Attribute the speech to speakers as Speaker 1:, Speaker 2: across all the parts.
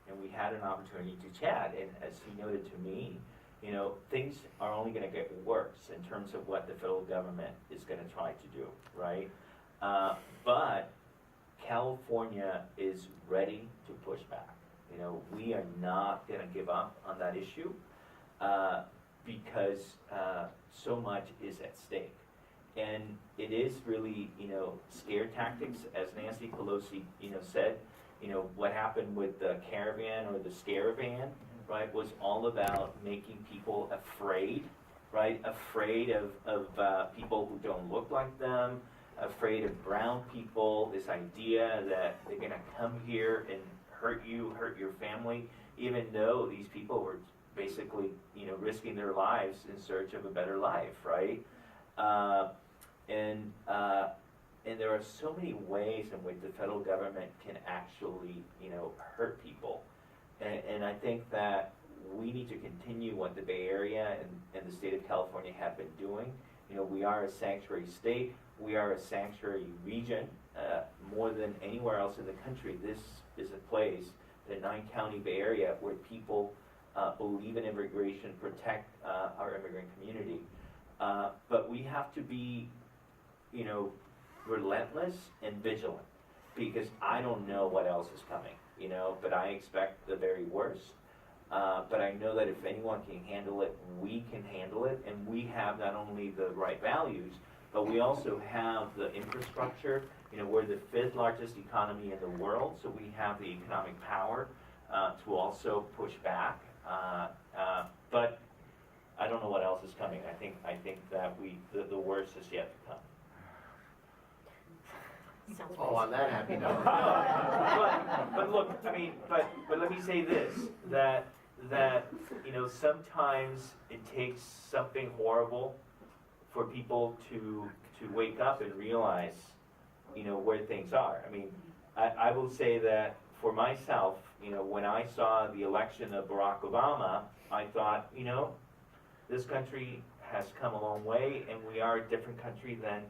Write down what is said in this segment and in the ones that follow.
Speaker 1: and we had an opportunity to chat. And as he noted to me, things are only going to get worse in terms of what the federal government is going to try to do, right? But California is ready to push back. We are not going to give up on that issue because so much is at stake. And it is really, scare tactics, as Nancy Pelosi, said. What happened with the caravan or the scaravan, right, was all about making people afraid, right? Afraid of people who don't look like them, afraid of brown people, this idea that they're going to come here and hurt you, hurt your family, even though these people were basically, risking their lives in search of a better life, right? And there are so many ways in which the federal government can actually, hurt people. And I think that we need to continue what the Bay Area and the state of California have been doing. We are a sanctuary state. We are a sanctuary region. More than anywhere else in the country, this is a place, the 9-county Bay Area, where people believe in immigration, protect our immigrant community. But we have to be, relentless and vigilant, because I don't know what else is coming, but I expect the very worst. But I know that if anyone can handle it, we can handle it, and we have not only the right values, but we also have the infrastructure. We're the 5th largest economy in the world, so we have the economic power to also push back. But I don't know what else is coming. I think that the worst is yet to come.
Speaker 2: On that happy note.
Speaker 1: but look, but let me say this, that sometimes it takes something horrible for people to wake up and realize, where things are. I will say that for myself, when I saw the election of Barack Obama, I thought, this country has come a long way, and we are a different country than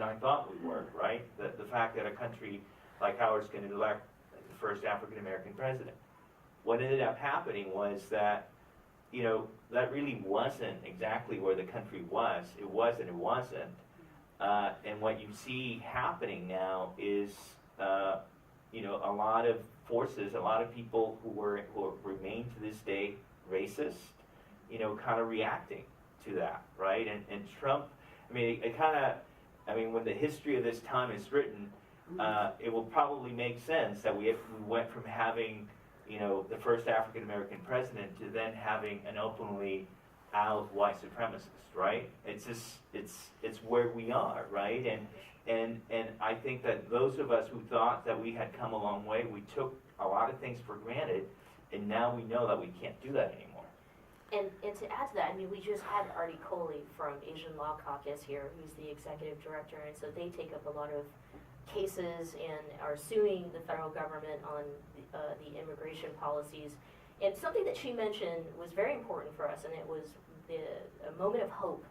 Speaker 1: I thought we were, right? The fact that a country like ours can elect the first African-American president. What ended up happening was that, that really wasn't exactly where the country was. It wasn't. And what you see happening now is, a lot of forces, a lot of people who remain to this day racist, kind of reacting to that, right? And Trump, when the history of this time is written, it will probably make sense that we went from having, the first African American president to then having an openly out white supremacist, right? It's where we are, right? And I think that those of us who thought that we had come a long way, we took a lot of things for granted, and now we know that we can't do that anymore.
Speaker 3: And to add to that, we just had Artie Coley from Asian Law Caucus here, who's the executive director, and so they take up a lot of cases and are suing the federal government on the immigration policies. And something that she mentioned was very important for us, and it was a moment of hope.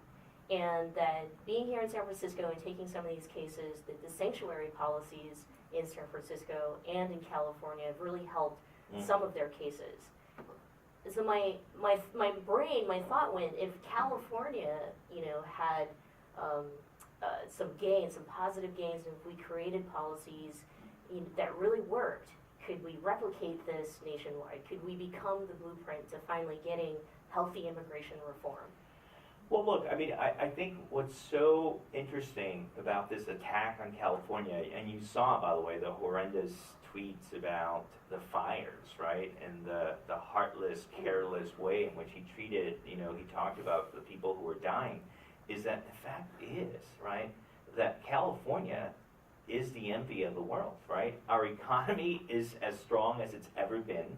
Speaker 3: And that being here in San Francisco and taking some of these cases, that the sanctuary policies in San Francisco and in California have really helped some of their cases. So my thought went, if California, had some gains, some positive gains, and if we created policies that really worked, could we replicate this nationwide? Could we become the blueprint to finally getting healthy immigration reform?
Speaker 1: Well, look, I think what's so interesting about this attack on California, and you saw, by the way, the horrendous tweets about the fires, right, and the heartless, careless way in which he treated, he talked about the people who were dying, is that the fact is, right, that California is the envy of the world, right? Our economy is as strong as it's ever been.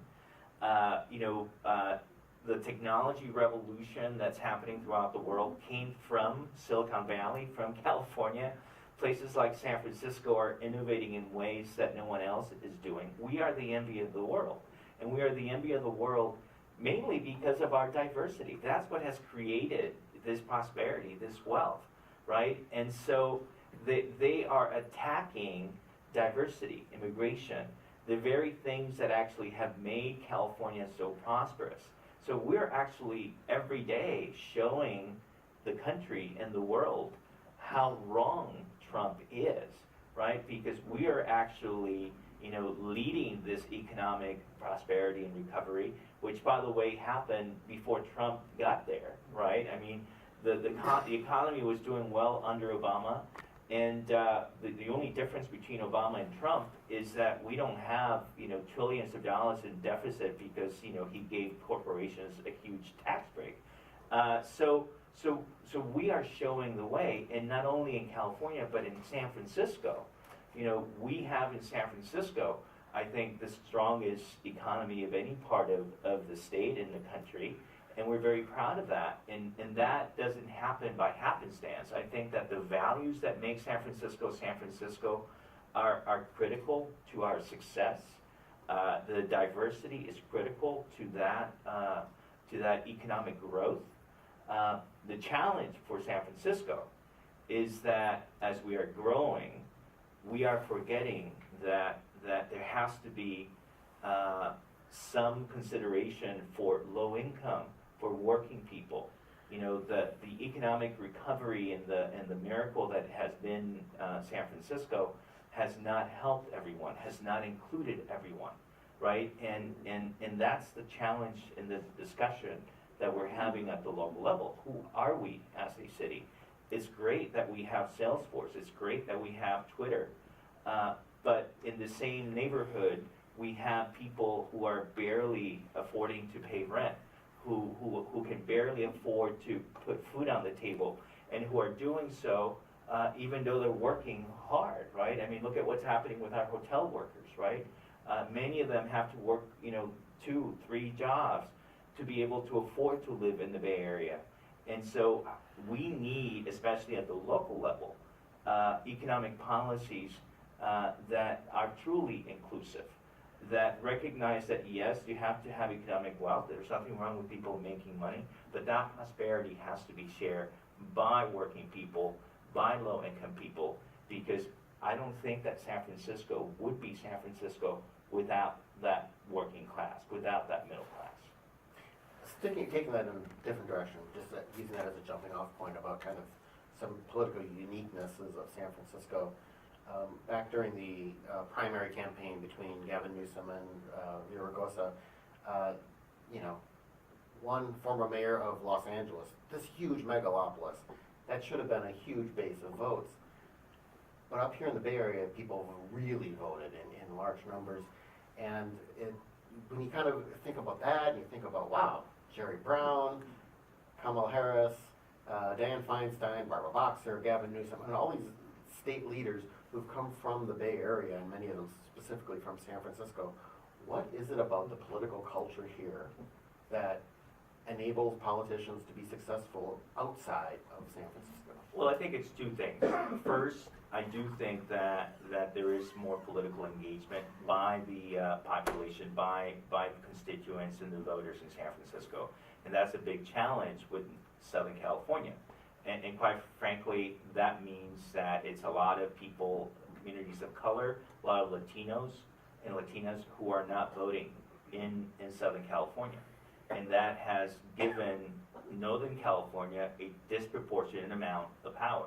Speaker 1: The technology revolution that's happening throughout the world came from Silicon Valley, from California. Places like San Francisco are innovating in ways that no one else is doing. We are the envy of the world. And we are the envy of the world mainly because of our diversity. That's what has created this prosperity, this wealth, right? And so they are attacking diversity, immigration, the very things that actually have made California so prosperous. So we're actually every day showing the country and the world how wrong Trump is, right? Because we are actually, leading this economic prosperity and recovery, which, by the way, happened before Trump got there, right? I mean, the economy was doing well under Obama, and the only difference between Obama and Trump is that we don't have, trillions of dollars in deficit because, he gave corporations a huge tax break. So we are showing the way, and not only in California, but in San Francisco. We have in San Francisco, I think, the strongest economy of any part of the state and the country, and we're very proud of that. And that doesn't happen by happenstance. I think that the values that make San Francisco are critical to our success. The diversity is critical to that economic growth. The challenge for San Francisco is that as we are growing, we are forgetting that there has to be some consideration for low income, for working people. The economic recovery and the miracle that has been San Francisco has not helped everyone, has not included everyone, right? And that's the challenge in the discussion that we're having at the local level. Who are we as a city? It's great that we have Salesforce. It's great that we have Twitter. But in the same neighborhood, we have people who are barely affording to pay rent, who can barely afford to put food on the table, and who are doing so even though they're working hard, right? I mean, look at what's happening with our hotel workers, right? Many of them have to work, 2, 3 jobs to be able to afford to live in the Bay Area. And so we need, especially at the local level, economic policies that are truly inclusive, that recognize that, yes, you have to have economic wealth. There's nothing wrong with people making money, but that prosperity has to be shared by working people, by low-income people, because I don't think that San Francisco would be San Francisco without that working class, without that middle class.
Speaker 2: Taking that in a different direction, just using that as a jumping off point about kind of some political uniquenesses of San Francisco. Back during the primary campaign between Gavin Newsom and Villaraigosa, one former mayor of Los Angeles, this huge megalopolis, that should have been a huge base of votes. But up here in the Bay Area, people really voted in large numbers. And when you kind of think about that, and you think about, wow, Jerry Brown, Kamala Harris, Dan Feinstein, Barbara Boxer, Gavin Newsom, and all these state leaders who've come from the Bay Area, and many of them specifically from San Francisco. What is it about the political culture here that enables politicians to be successful outside of San Francisco?
Speaker 1: Well, I think it's 2 things. First, I do think that there is more political engagement by the population, by the constituents and the voters in San Francisco. And that's a big challenge with Southern California. And quite frankly, that means that it's a lot of people, communities of color, a lot of Latinos and Latinas who are not voting in Southern California. And that has given Northern California a disproportionate amount of power.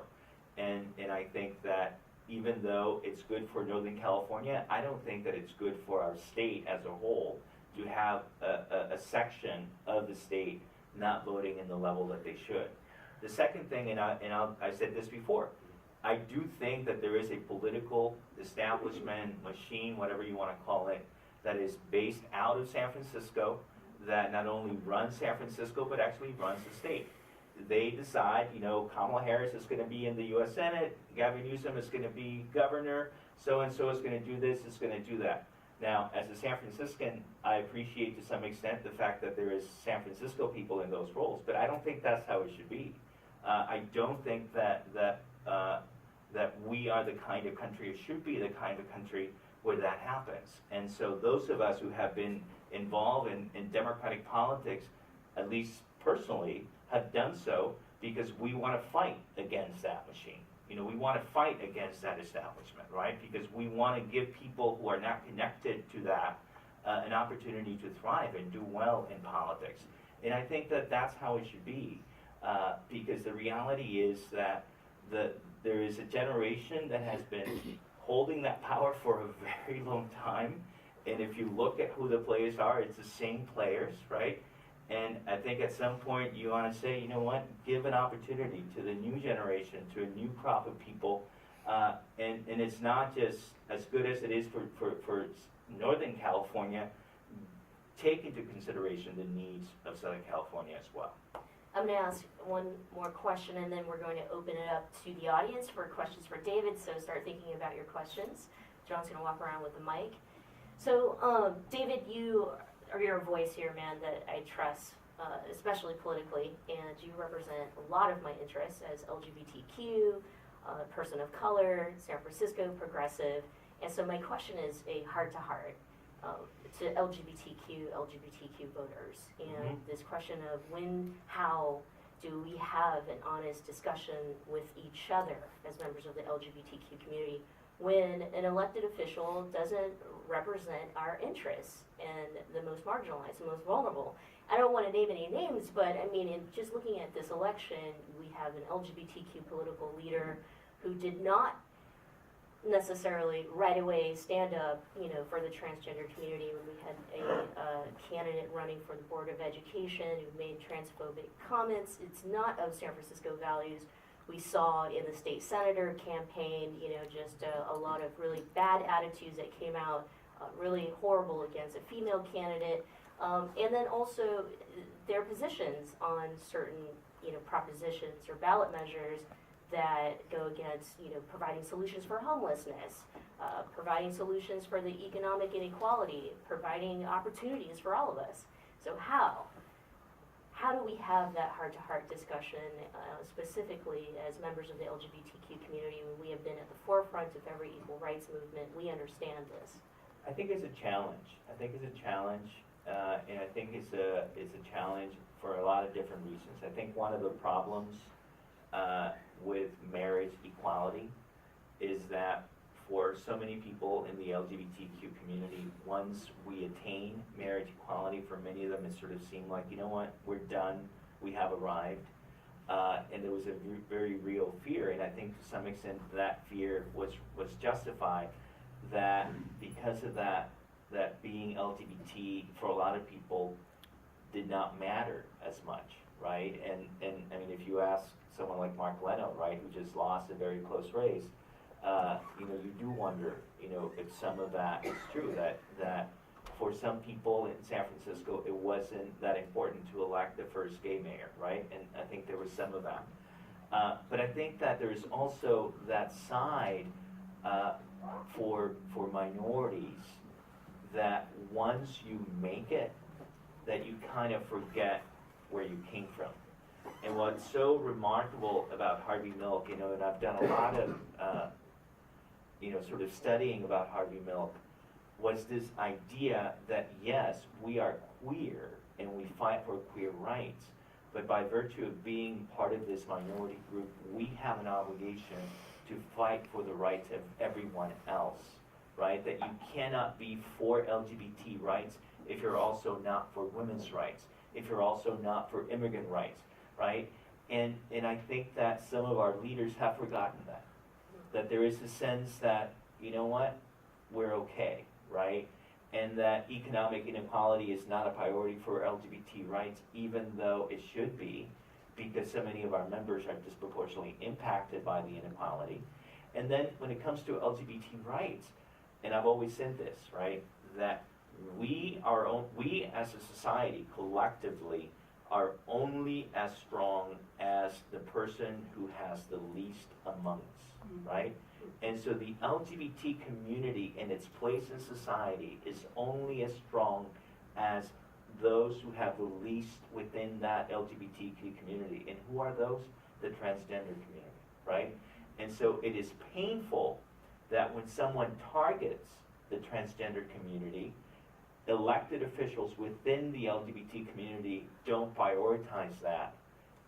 Speaker 1: And I think that even though it's good for Northern California, I don't think that it's good for our state as a whole to have a section of the state not voting in the level that they should. The second thing, and I said this before, I do think that there is a political establishment, machine, whatever you want to call it, that is based out of San Francisco, that not only runs San Francisco, but actually runs the state. They decide, Kamala Harris is going to be in the U.S. Senate, Gavin Newsom is going to be governor, so-and-so is going to do this, is going to do that. Now, as a San Franciscan, I appreciate to some extent the fact that there is San Francisco people in those roles, but I don't think that's how it should be. I don't think that we are the kind of country, or should be the kind of country where that happens. And so those of us who have been involved in democratic politics, at least personally, have done so because we want to fight against that machine. You know, we want to fight against that establishment, right? Because we want to give people who are not connected to that an opportunity to thrive and do well in politics. And I think that that's how it should be, because the reality is that there is a generation that has been holding that power for a very long time. And if you look at who the players are, it's the same players, right? And I think at some point you want to say, you know what, give an opportunity to the new generation, to a new crop of people. And it's not just as good as it is for Northern California. Take into consideration the needs of Southern California as well.
Speaker 3: I'm going to ask one more question, and then we're going to open it up to the audience for questions for David, so start thinking about your questions. John's going to walk around with the mic. So, David, you're a voice here, man, that I trust, especially politically, and you represent a lot of my interests as LGBTQ, person of color, San Francisco progressive, and so my question is a heart-to-heart to LGBTQ voters, and this question of how do we have an honest discussion with each other as members of the LGBTQ community when an elected official doesn't represent our interests and the most marginalized, the most vulnerable. I don't want to name any names, but I mean, in just looking at this election, we have an LGBTQ political leader who did not necessarily right away stand up, for the transgender community when we had a candidate running for the Board of Education who made transphobic comments. It's not of San Francisco values. We saw in the state senator campaign, just a lot of really bad attitudes that came out, really horrible against a female candidate, and then also their positions on certain, propositions or ballot measures that go against, providing solutions for homelessness, providing solutions for the economic inequality, providing opportunities for all of us. So how do we have that heart-to-heart discussion, specifically as members of the LGBTQ community, when we have been at the forefront of every equal rights movement? We understand this.
Speaker 1: I think it's a challenge. And I think it's a challenge for a lot of different reasons. I think one of the problems with marriage equality is that for so many people in the LGBTQ community, once we attain marriage equality, for many of them it sort of seemed like, we're done, we have arrived. And there was a very real fear, and I think to some extent that fear was justified, that because of that being LGBT for a lot of people did not matter as much, right? And I mean, if you ask someone like Mark Leno, right, who just lost a very close race, you do wonder, if some of that is true, that for some people in San Francisco, it wasn't that important to elect the first gay mayor, right? And I think there was some of that. But I think that there's also that side for minorities that once you make it, that you kind of forget where you came from. And what's so remarkable about Harvey Milk, and I've done a lot of, sort of studying about Harvey Milk, was this idea that yes, we are queer and we fight for queer rights, but by virtue of being part of this minority group, we have an obligation to fight for the rights of everyone else, right? That you cannot be for LGBT rights if you're also not for women's rights, if you're also not for immigrant rights, right? And I think that some of our leaders have forgotten that there is a sense that, we're okay, right? And that economic inequality is not a priority for LGBT rights, even though it should be, because so many of our members are disproportionately impacted by the inequality. And then when it comes to LGBT rights, and I've always said this, right, that we as a society collectively are only as strong as the person who has the least among us, right? And so the LGBT community in its place in society is only as strong as those who have the least within that LGBTQ community. And who are those? The transgender community, right? And so it is painful that when someone targets the transgender community, elected officials within the LGBT community don't prioritize that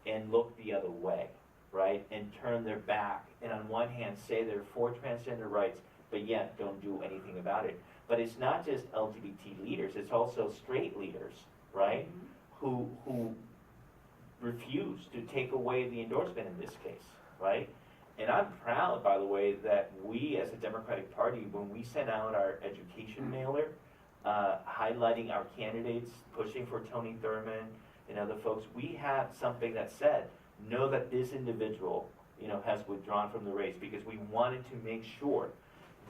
Speaker 1: and look the other way, right, and turn their back, and on one hand say they're for transgender rights, but yet don't do anything about it. But it's not just LGBT leaders, it's also straight leaders, right, who refuse to take away the endorsement in this case, right? And I'm proud, by the way, that we as a Democratic Party, when we sent out our education mailer, highlighting our candidates, pushing for Tony Thurmond and other folks, we had something that said, know that this individual, has withdrawn from the race, because we wanted to make sure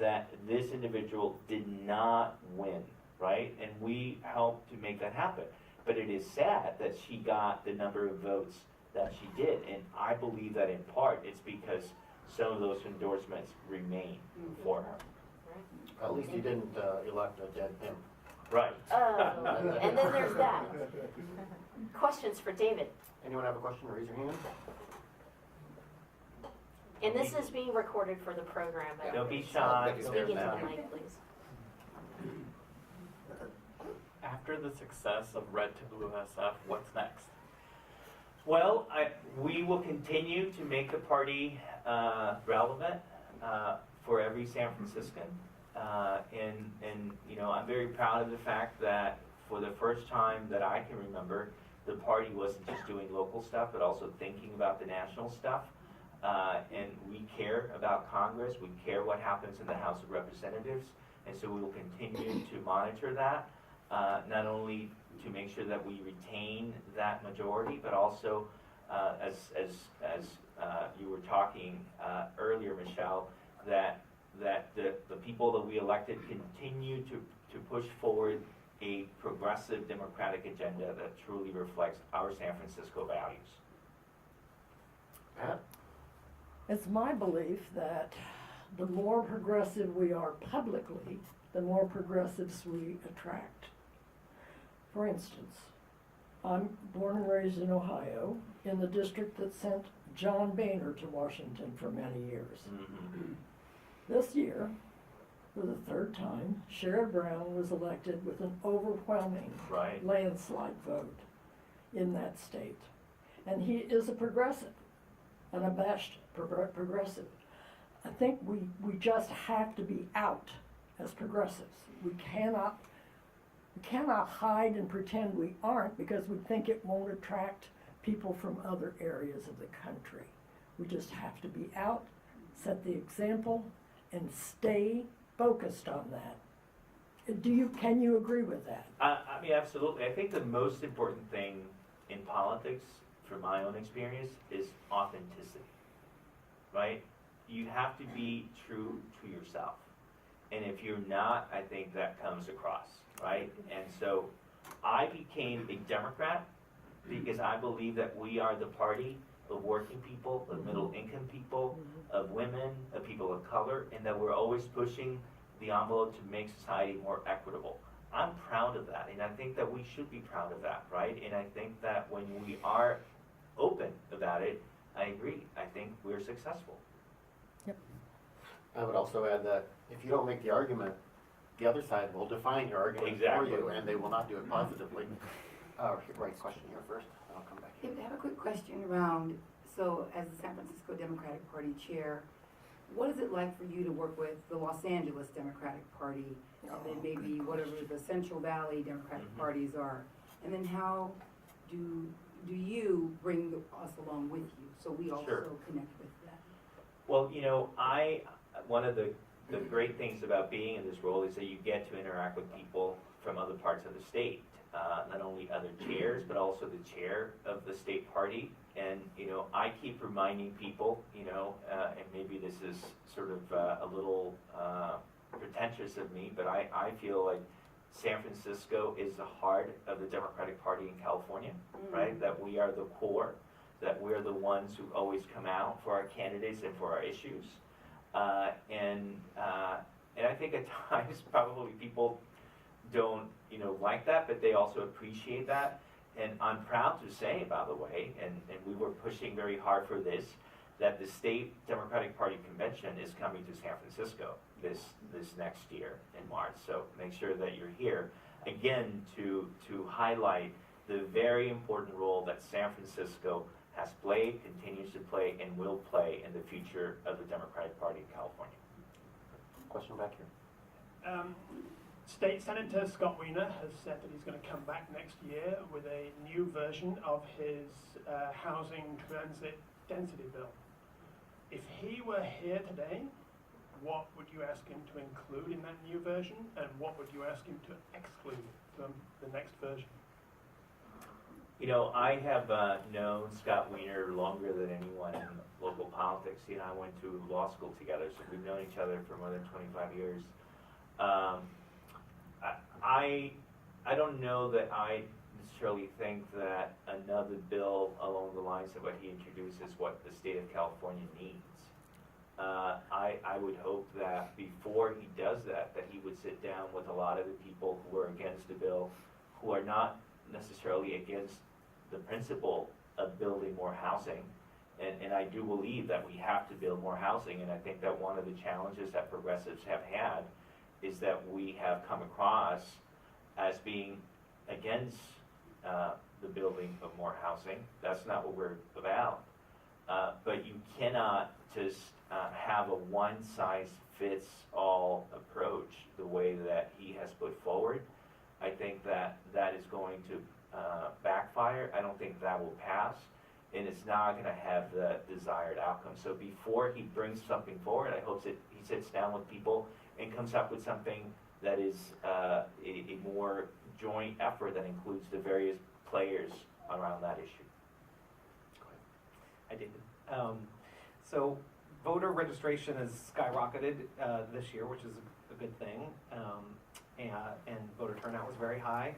Speaker 1: that this individual did not win, right? And we helped to make that happen. But it is sad that she got the number of votes that she did, and I believe that in part it's because some of those endorsements remain for her.
Speaker 2: At least you didn't elect a dead pimp.
Speaker 1: Right.
Speaker 3: Oh, and then there's that. Questions for David?
Speaker 2: Anyone have a question? Raise your hand.
Speaker 3: And this is being recorded for the program.
Speaker 1: Don't be shy.
Speaker 3: Speak into the mic, please.
Speaker 4: After the success of Red to Blue SF, what's next?
Speaker 1: Well, we will continue to make the party relevant for every San Franciscan. And I'm very proud of the fact that for the first time that I can remember, the party wasn't just doing local stuff, but also thinking about the national stuff. And we care about Congress, we care what happens in the House of Representatives, and so we will continue to monitor that, not only to make sure that we retain that majority, but also, as you were talking earlier, Michelle, that the people that we elected continue to push forward a progressive democratic agenda that truly reflects our San Francisco values.
Speaker 2: Pat?
Speaker 5: It's my belief that the more progressive we are publicly, the more progressives we attract. For instance, I'm born and raised in Ohio, in the district that sent John Boehner to Washington for many years.
Speaker 1: Mm-hmm.
Speaker 5: This year, for the third time, Sherrod Brown was elected with an overwhelming
Speaker 1: Right.
Speaker 5: landslide vote in that state. And he is a progressive, an abashed progressive. I think we just have to be out as progressives. We cannot hide and pretend we aren't, because we think it won't attract people from other areas of the country. We just have to be out, set the example, and stay focused on that. Can you agree with that?
Speaker 1: I mean, absolutely. I think the most important thing in politics, from my own experience, is authenticity, right? You have to be true to yourself. And if you're not, I think that comes across, right? And so I became a Democrat because I believe that we are the party of working people, of middle income people, of women, of people of color, and that we're always pushing the envelope to make society more equitable. I'm proud of that, and I think that we should be proud of that, right? And I think that when we are open about it, I agree. I think we're successful.
Speaker 2: I would also add that if you don't make the argument, the other side will define your argument
Speaker 1: Exactly.
Speaker 2: for you, and they will not do it positively. Right, question here first, and I'll come back.
Speaker 6: Yeah, I have a quick question around, so as the San Francisco Democratic Party chair, what is it like for you to work with the Los Angeles Democratic Party, and then maybe whatever the Central Valley Democratic parties are? And then how do you bring us along with you, so we also
Speaker 1: Sure.
Speaker 6: connect with that?
Speaker 1: Well, one of the great things about being in this role is that you get to interact with people from other parts of the state, not only other chairs, but also the chair of the state party. And, I keep reminding people, and maybe this is sort of a little pretentious of me, but I feel like San Francisco is the heart of the Democratic Party in California, right? That we are the core, that we're the ones who always come out for our candidates and for our issues. And I think at times probably people don't, like that, but they also appreciate that. And I'm proud to say, by the way, and we were pushing very hard for this, that the State Democratic Party Convention is coming to San Francisco this next year in March. So make sure that you're here, again, to highlight the very important role that San Francisco has played, continues to play, and will play in the future of the Democratic Party in California.
Speaker 2: Question back here.
Speaker 7: State Senator Scott Wiener has said that he's going to come back next year with a new version of his housing transit density bill. If he were here today, what would you ask him to include in that new version, and what would you ask him to exclude from the next version?
Speaker 1: You know, I have known Scott Wiener longer than anyone in local politics. He and I went to law school together, so we've known each other for more than 25 years. I don't know that I necessarily think that another bill along the lines of what he introduced is what the state of California needs. I would hope that before he does that he would sit down with a lot of the people who are against the bill, who are not necessarily against the principle of building more housing. And I do believe that we have to build more housing, and I think that one of the challenges that progressives have had is that we have come across as being against the building of more housing. That's not what we're about. But you cannot just have a one-size-fits-all approach the way that he has put forward. I think that that is going to backfire. I don't think that will pass, and it's not going to have the desired outcome. So before he brings something forward, I hope that he sits down with people and comes up with something that is a more joint effort that includes the various players around that issue.
Speaker 8: I did. So voter registration has skyrocketed this year, which is a good thing, and voter turnout was very high.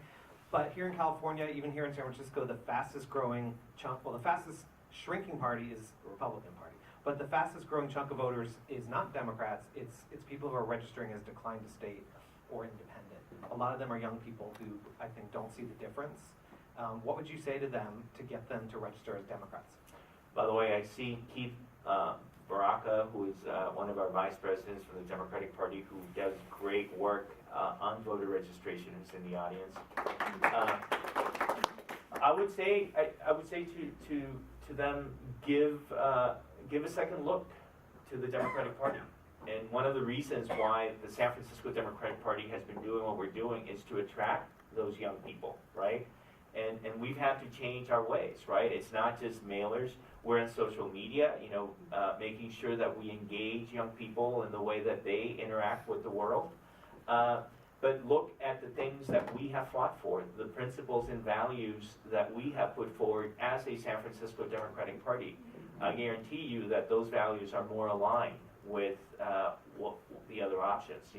Speaker 8: But here in California, even here in San Francisco, the fastest growing chunk, well, the fastest shrinking party is the Republican Party, but the fastest growing chunk of voters is not Democrats, it's people who are registering as declined to state or independent. A lot of them are young people who I think don't see the difference. What would you say to them to get them to register as Democrats?
Speaker 1: By the way, I see Keith Baraka, who is one of our vice presidents from the Democratic Party, who does great work on voter registration, who's in the audience. I would say to them, give a second look to the Democratic Party. And one of the reasons why the San Francisco Democratic Party has been doing what we're doing is to attract those young people, right? And we've had to change our ways, right? It's not just mailers. We're in social media, making sure that we engage young people in the way that they interact with the world. But look at the things that we have fought for, the principles and values that we have put forward as a San Francisco Democratic Party. I guarantee you that those values are more aligned with what the other options,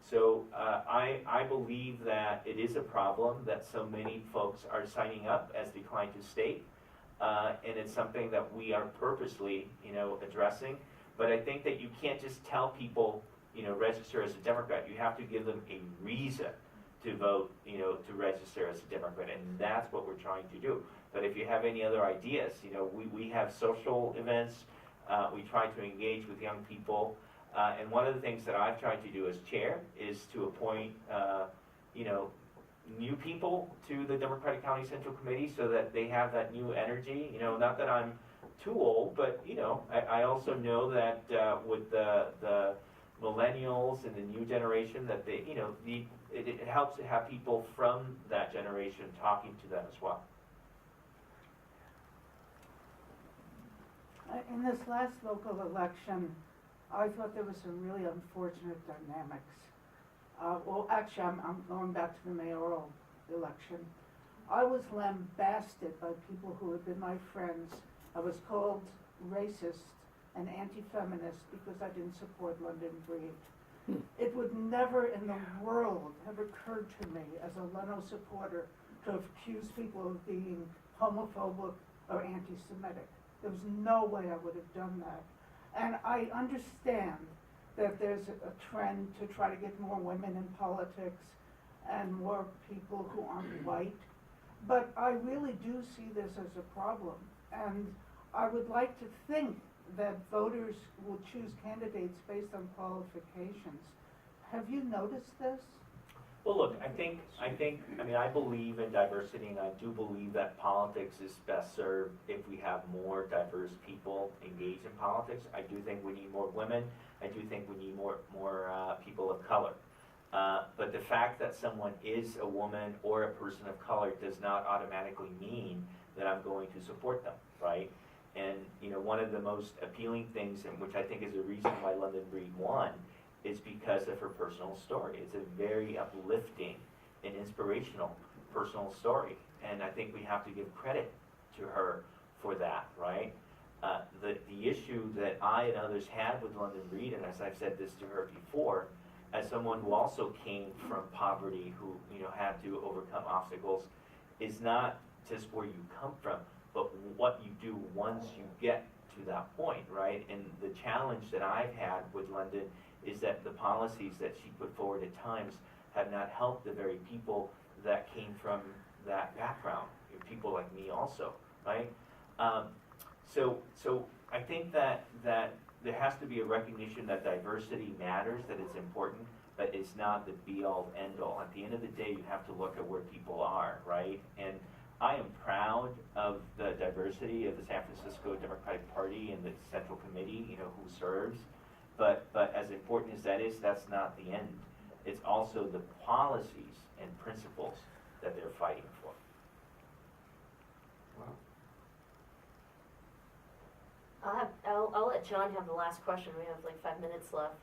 Speaker 1: So I believe that it is a problem that so many folks are signing up as declined to state. And it's something that we are purposely, addressing. But I think that you can't just tell people, register as a Democrat. You have to give them a reason to vote, to register as a Democrat. And that's what we're trying to do. But if you have any other ideas, we have social events. We try to engage with young people. And one of the things that I've tried to do as chair is to appoint, new people to the Democratic County Central Committee so that they have that new energy. Not that I'm too old, but I also know that with the millennials and the new generation, that they, it helps to have people from that generation talking to them as well.
Speaker 9: In this last local election, I thought there was some really unfortunate dynamics. Actually, I'm going back to the mayoral election. I was lambasted by people who had been my friends. I was called racist and anti-feminist because I didn't support London Breed. It would never in the world have occurred to me as a Leno supporter to accuse people of being homophobic or anti-Semitic. There was no way I would have done that. And I understand that there's a trend to try to get more women in politics and more people who aren't white. But I really do see this as a problem. And I would like to think that voters will choose candidates based on qualifications. Have you noticed this?
Speaker 1: Well, look, I mean, I believe in diversity, and I do believe that politics is best served if we have more diverse people engaged in politics. I do think we need more women. I do think we need more people of color. But the fact that someone is a woman or a person of color does not automatically mean that I'm going to support them, right? And, you know, one of the most appealing things, and which I think is the reason why London Breed won, is because of her personal story. It's a very uplifting and inspirational personal story. And I think we have to give credit to her for that, right? The issue that I and others had with London Breed, and as I've said this to her before, as someone who also came from poverty, who, you know, had to overcome obstacles, is not just where you come from, but what you do once you get to that point, right? And the challenge that I've had with London is that the policies that she put forward at times have not helped the very people that came from that background, people like me also, right? So I think that there has to be a recognition that diversity matters, that it's important, but it's not the be-all, end-all. At the end of the day, you have to look at where people are, right? And I am proud of the diversity of the San Francisco Democratic Party and the Central Committee, you know, who serves. But as important as that is, that's not the end. It's also the policies and principles that they're fighting for.
Speaker 3: I'll let John have the last question. We have like 5 minutes left.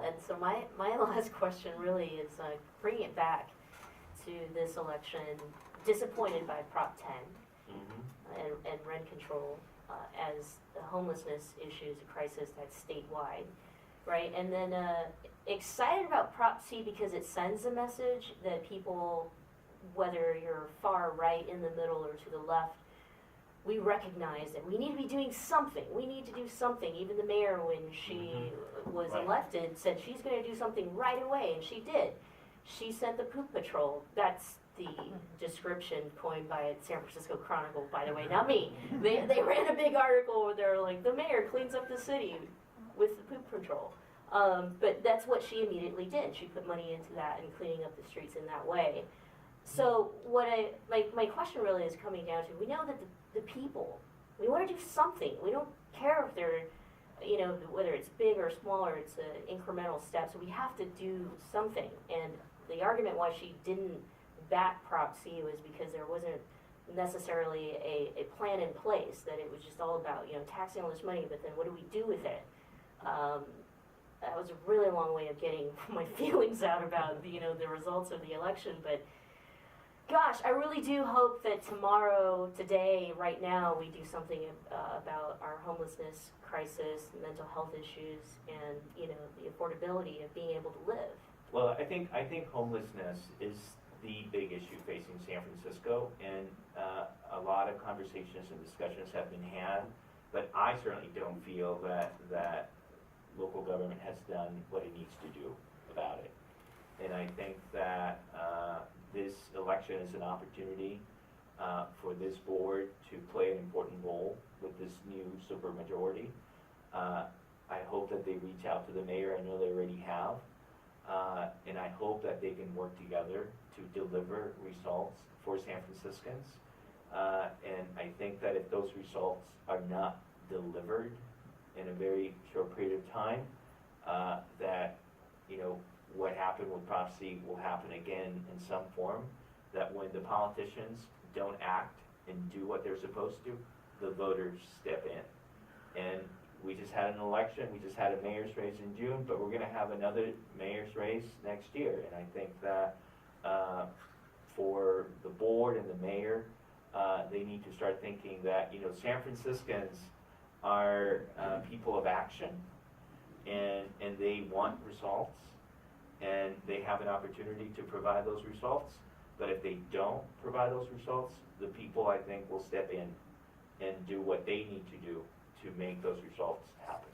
Speaker 3: And so my last question really is bringing it back to this election. Disappointed by Prop 10 and rent control as the homelessness issue is a crisis that's statewide, right? And then excited about Prop C because it sends a message that people, whether you're far right, in the middle, or to the left, we recognize that we need to be doing something. We need to do something. Even the mayor, when she was elected, said she's going to do something right away, and she did. She sent the poop patrol. That's the description coined by San Francisco Chronicle, by the way, not me. They ran a big article where they're like, the mayor cleans up the city with the poop patrol. But that's what she immediately did. She put money into that and cleaning up the streets in that way. So what my question really is coming down to, we know that the people, we want to do something. We don't care if they're, you know, whether it's big or small or it's an incremental step. So we have to do something. And the argument why she didn't back Prop C was because there wasn't necessarily a plan in place, that it was just all about, you know, taxing all this money, but then what do we do with it? That was a really long way of getting my feelings out about, you know, the results of the election, but gosh, I really do hope that tomorrow, today, right now, we do something about our homelessness crisis, mental health issues, and, you know, the affordability of being able to live.
Speaker 1: Well, I think homelessness is the big issue facing San Francisco, and a lot of conversations and discussions have been had, but I certainly don't feel that local government has done what it needs to do about it. And I think that this election is an opportunity for this board to play an important role with this new supermajority. I hope that they reach out to the mayor. I know they already have. And I hope that they can work together to deliver results for San Franciscans. And I think that if those results are not delivered in a very short period of time, that, you know, what happened with Prop C will happen again in some form, that when the politicians don't act and do what they're supposed to, the voters step in. And we just had an election, we just had a mayor's race in June, but we're going to have another mayor's race next year. And I think that for the board and the mayor, they need to start thinking that, you know, San Franciscans are people of action, and they want results, and they have an opportunity to provide those results. But if they don't provide those results, the people, I think, will step in and do what they need to do to make those results happen.